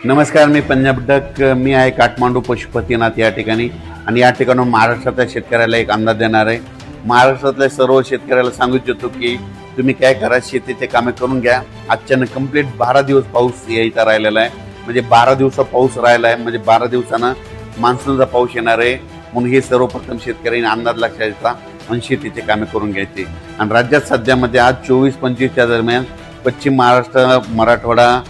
नमस्कार, मी पंजाब डक. मी आहे काठमांडू पशुपतीनाथ या ठिकाणी आणि या ठिकाणून महाराष्ट्रातल्या शेतकऱ्याला एक अंदाज देणार आहे. महाराष्ट्रातल्या सर्व शेतकऱ्याला सांगू इच्छितो की तुम्ही काय करा, शेतीचे कामे करून घ्या. आजच्यानं कंप्लीट 12 दिवस पाऊस यायचा राहिलेला आहे. म्हणजे 12 दिवसा पाऊस राहिला आहे, म्हणजे 12 दिवसानं मान्सूनचा पाऊस येणार आहे. म्हणून हे सर्वप्रथम शेतकऱ्यांनी अंदाज लक्षात घ्यायचा आणि शेतीचे कामे करून घ्यायचे. आणि राज्यात सध्यामध्ये आज 24-25च्या दरम्यान पश्चिम महाराष्ट्र, मराठवाडा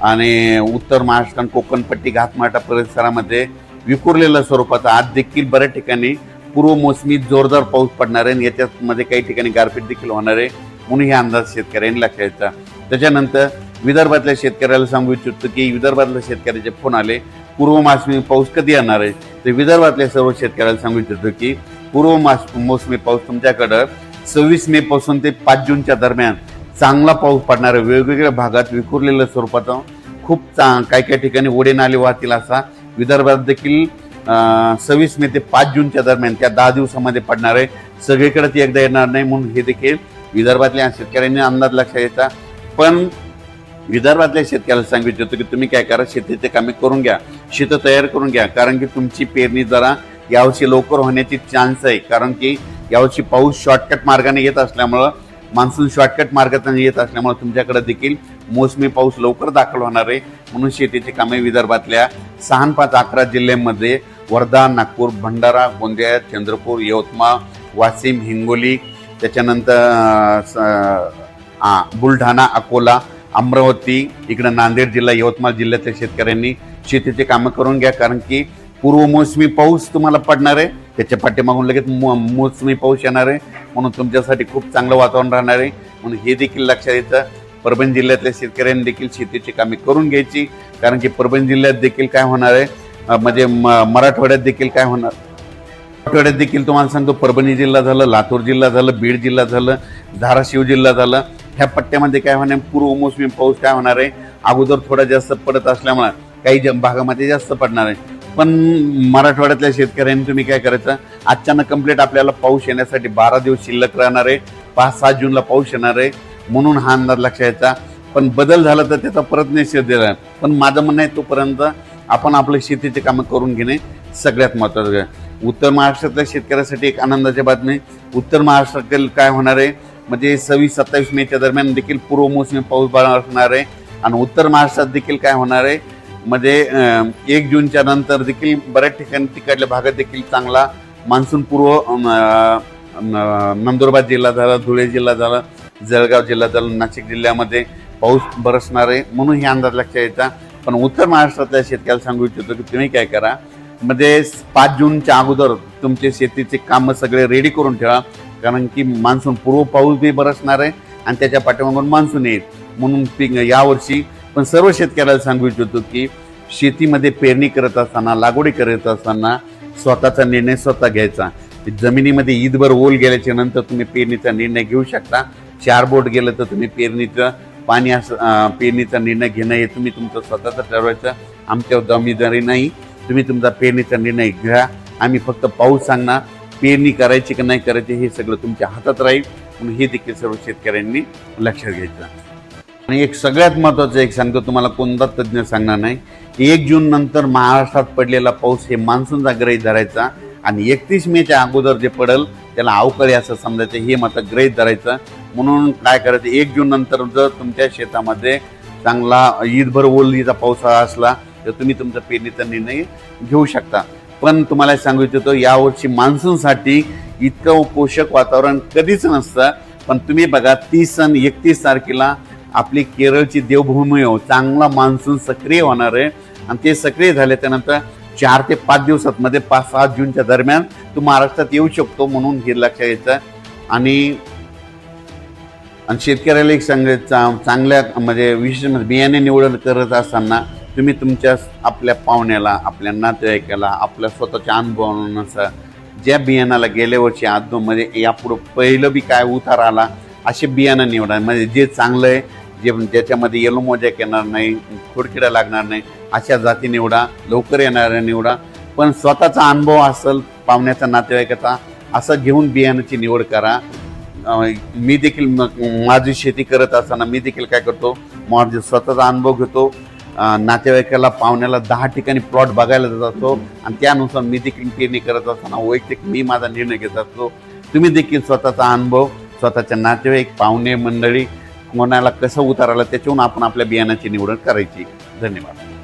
आणि उत्तर महाराष्ट्र आणि कोकणपट्टी घाटमाटा परिसरामध्ये विखुरलेल्या स्वरूपाचा आज देखील बऱ्याच ठिकाणी पूर्व मोसमी जोरदार पाऊस पडणार आहे. याच्यामध्ये काही ठिकाणी गारपीट देखील होणार आहे. म्हणून हे अंदाज शेतकऱ्यांनी लक्षात घ्यायचा. त्याच्यानंतर विदर्भातल्या शेतकऱ्याला सांगू इच्छितो की विदर्भातल्या शेतकऱ्याचे फोन आले, पूर्व मोसमी पाऊस कधी येणार आहे. तर विदर्भातल्या सर्व शेतकऱ्याला सांगू इच्छितो की पूर्व मोसमी पाऊस तुमच्याकडं 26 मे पासून ते 5 जूनच्या दरम्यान चांगला पाऊस पडणार आहे. वेगवेगळ्या भागात विखुरलेल्या स्वरूपाचा खूप काही ठिकाणी ओढे नाले वाहतील असा विदर्भात देखील 26 मे ते 5 जूनच्या दरम्यान त्या 10 दिवसामध्ये पडणार आहे. सगळीकडे ती एकदा येणार नाही. म्हणून हे देखील विदर्भातल्या शेतकऱ्यांनी अंदाज लक्षात घ्यायचा. पण विदर्भातल्या शेतकऱ्याला सांगू इच्छितो की तुम्ही काय करा, शेतीचे कामे करून घ्या, शेत तयार करून घ्या. कारण की तुमची पेरणी जरा यावर्षी लवकर होण्याची चान्स आहे. कारण की यावर्षी पाऊस शॉर्टकट मार्गाने येत असल्यामुळं, मान्सून शॉर्टकट मार्गातून येत असल्यामुळे तुमच्याकडे देखील मोसमी पाऊस लवकर दाखल होणार आहे. म्हणून शेतीची कामे विदर्भातल्या 6, 5, 11 जिल्ह्यांमध्ये वर्धा, नागपूर, भंडारा, गोंदिया, चंद्रपूर, यवतमाळ, वाशिम, हिंगोली, त्याच्यानंतर बुलढाणा, अकोला, अमरावती, इकडं नांदेड जिल्हा, यवतमाळ जिल्ह्यातल्या शेतकऱ्यांनी शेतीचे कामं करून घ्या. कारण की पूर्व मोसमी पाऊस तुम्हाला पडणार आहे, त्याच्या पाठीमागून लगेच मोसमी पाऊस येणार आहे. म्हणून तुमच्यासाठी खूप चांगलं वातावरण राहणार आहे. म्हणून हे देखील लक्षात घ्यायचं. परभणी जिल्ह्यातल्या शेतकऱ्यांनी देखील शेतीची कामे करून घ्यायची. कारण की परभणी जिल्ह्यात देखील काय होणार आहे, म्हणजे मराठवाड्यात देखील काय होणार, मराठवाड्यात देखील तुम्हाला सांगतो, परभणी जिल्हा झालं, लातूर जिल्हा झालं, बीड जिल्हा झालं, धाराशिव जिल्हा झालं, ह्या पट्ट्यामध्ये काय होणार, पूर्व मोसमी पाऊस काय होणार आहे, अगोदर थोडा जास्त पडत असल्यामुळे काही भागामध्ये जास्त पडणार आहे. पण मराठवाड्यातल्या शेतकऱ्यांनी तुम्ही काय करायचं, अचानक कंप्लीट आपल्याला पाऊस येण्यासाठी 12 दिवस शिल्लक राहणार आहे. 5-7 जूनला पाऊस येणार आहे. म्हणून हा अंदाज लक्षात घ्यायचा. पण बदल झाला तर त्याचा परत निषेध दिला. पण माझं म्हणणं आहे, तोपर्यंत आपण आपल्या शेतीचे कामं करून घेणे सगळ्यात महत्त्वाचं आहे. उत्तर महाराष्ट्रातल्या शेतकऱ्यासाठी एक आनंदाची बातमी, उत्तर महाराष्ट्रातील काय होणार आहे, म्हणजे 26-27 मेच्या दरम्यान देखील पूर्व मोसमी पाऊस असणार आहे. आणि उत्तर महाराष्ट्रात देखील काय होणार आहे, म्हणजे 1 जूनच्या नंतर देखील बऱ्याच ठिकाणी तिकडल्या भागात देखील चांगला मान्सून पूर्व, नंदुरबार जिल्हा झाला, धुळे जिल्हा झाला, जळगाव जिल्हा झाला, नाशिक जिल्ह्यामध्ये पाऊस बरसणार आहे. म्हणून हे अंदाज लक्षात यायचा. पण उत्तर महाराष्ट्रातल्या शेतकऱ्याला सांगू इच्छितो की तुम्ही काय करा, म्हणजे 5 जूनच्या अगोदर तुमचे शेतीचे कामं सगळे रेडी करून ठेवा. कारण की मान्सून पूर्व पाऊस बी बरसणार आहे आणि त्याच्या पाठीमागून मान्सून येईल. म्हणून यावर्षी पण सर्व शेतकऱ्याला सांगू इच्छितो की शेतीमध्ये पेरणी करत असताना, लागवडी करत असताना स्वतःचा निर्णय स्वतः घ्यायचा. जमिनीमध्ये ईदभर ओल गेल्याच्या नंतर तुम्ही पेरणीचा निर्णय घेऊ शकता. 4 बोट गेलं तर तुम्ही पेरणीचं पाणी पेरणीचा निर्णय घेणं हे तुम्ही तुमचं स्वतःचं ठरवायचं. आमच्या जबाबदारी नाही. तुम्ही तुमचा पेरणीचा निर्णय घ्या. आम्ही फक्त पाऊस सांगणार, पेरणी करायची की नाही करायची हे सगळं तुमच्या हातात राहील. म्हणून हे देखील सर्व शेतकऱ्यांनी लक्षात घ्यायचं. आणि एक सगळ्यात महत्त्वाचं एक सांगतो तुम्हाला, कोणता तज्ज्ञ सांगणार नाही, 1 जून नंतर महाराष्ट्रात पडलेला पाऊस हे मान्सूनचा गृहीत धरायचा. आणि 31 मेच्या अगोदर जे पडेल त्याला अवकाळी असं समजायचं, हे मात्र गृहीत धरायचं. म्हणून काय करायचं, 1 जून नंतर जर तुमच्या शेतामध्ये चांगला ईदभर ओलीचा पावसाळा असला तर तुम्ही तुमचा पेरणीचा निर्णय घेऊ शकता. पण तुम्हाला सांगू इच्छितो, यावर्षी मान्सूनसाठी इतकं पोषक वातावरण कधीच नसतं. पण तुम्ही बघा, 30 आणि 31 तारखेला आपली केरळची देवभूमी चांगला मान्सून सक्रिय होणार आहे. आणि ते सक्रिय झाले त्यानंतर 4 ते 5 दिवसात मध्ये 5-6 जूनच्या दरम्यान तो महाराष्ट्रात येऊ शकतो. म्हणून हे लक्षात घ्यायचं. आणि शेतकऱ्याला एक चांगल्या म्हणजे विशेष बियाणे निवड करत असताना तुम्ही तुमच्या आपल्या पाहुण्याला, आपल्या नातेवाईकाला, आपल्या स्वतःच्या अनुभवानुसार ज्या बियाणाला गेल्या वर्षी आदमध्ये यापुढं पहिलं बी काय उतार आला असे बियाणं निवडा. म्हणजे जे चांगलं आहे, ज्याच्यामध्ये येलो मोजॅक येणार नाही, खोडकिडा लागणार नाही, अशा जाती निवडा. लवकर येणाऱ्या निवडा. पण स्वतःचा अनुभव असेल, पाहुण्याचा, नातेवाईकाचा, असं घेऊन बियाणाची निवड करा. मी देखील माझी शेती करत असताना मी देखील काय करतो, माझा स्वतःचा अनुभव घेतो नातेवाईकाला पाहुण्याला 10 ठिकाणी प्लॉट बघायला जात असतो आणि त्यानुसार मी देखील पेरणी करत असताना वैयक्तिक मी माझा निर्णय घेत असतो. तुम्ही देखील स्वतःचा अनुभव, स्वतःच्या नातेवाईक, पाहुणे मंडळी कोणाला कसं उतारायला त्याच्याहून आपण आपल्या बियाणाची निवड करायची. धन्यवाद.